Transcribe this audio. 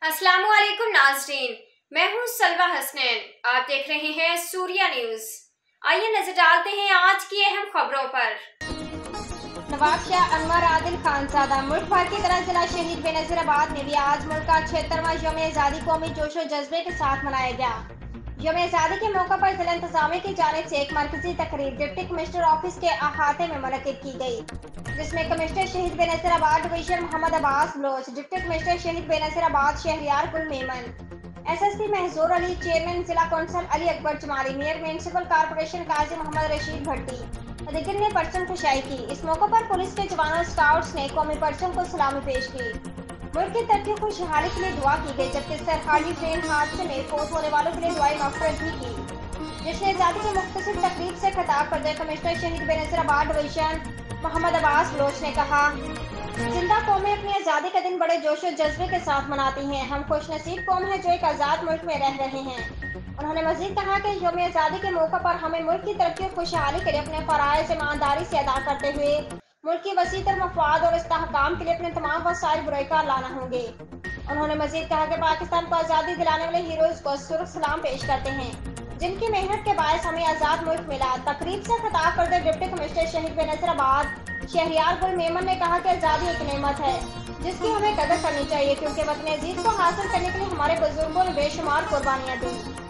अस्सलाम वालेकुम नाज़रीन, मैं हूँ सलवा हसनैन। आप देख रहे हैं सूर्या न्यूज। आइए नजर डालते हैं आज की अहम खबरों पर। नवाब शाह अनवर आदिल खानजादा मुल्क भर की तरह जिला शहीद बेनज़ीराबाद में भी आज मुल्क का 76वां यौम आज़ादी कौमी जोशो जज्बे के साथ मनाया गया। यौम आज़ादी के मौके पर जिला इंतजामिया की जानिब से एक मरकजी तकरीर डिप्टी कमिश्नर ऑफिस के अहाते में मुनक्किद की गई, जिसमें commissioner Shaheed Benazirabad division Mohammad Abbas Baloch, deputy commissioner Shaheed Benazirabad Shahryar Gul Memon, SSP Mahjoor Ali, chairman जिला council Ali Akbar Jamali, mayor municipal corporation Qazi Mohammad Rasheed Bhatti दीगर ने परचम कुशाई की। इस मौके पर पुलिस के जवानों स्काउट्स ने कौमी परचम को सलामी पेश की। मुल्क की तरक्की खुशहाली के लिए दुआ की गई, जबकि सरकारी ट्रेन हादसे में फौत होने वालों के लिए दुआई मग़फ़िरत भी की। जश्न आज़ादी की मुख्तसर तकरीब से खिताब करते commissioner Shaheed Benazirabad division Mohammad Abbas Bloch ने कहा, जिंदा कौमें अपनी आज़ादी का दिन बड़े जोश और जज्बे के साथ मनाती हैं। हम खुशनसीब कौम है जो एक आज़ाद मुल्क में रह रहे हैं। उन्होंने मजीद कहा कि यौम आज़ादी के मौके पर हमें मुल्क की तरक्की और खुशहाली के लिए अपने फ़राइज़ ईमानदारी से अदा करते हुए मुल्क की वसीतर मफाद और इस्तेहकाम के लिए अपने तमाम वसाइल बुराइकार लाना होंगे। उन्होंने मजीद कहा कि पाकिस्तान को आज़ादी दिलाने वाले हीरोज़ को सुर्ख सलाम पेश करते हैं, जिनकी मेहनत के बायस हमें आज़ाद मुल्क मिला। तकरीब से खिताब करते डिप्टी कमिश्नर शहीद बेनज़ीराबाद शहरियार गुल मेमन ने कहा कि आज़ादी एक नेमत है जिसकी हमें कदर करनी चाहिए, क्योंकि वतन अजीज को हासिल करने के लिए हमारे बुजुर्गों ने बेशुमार कुर्बानियाँ दी।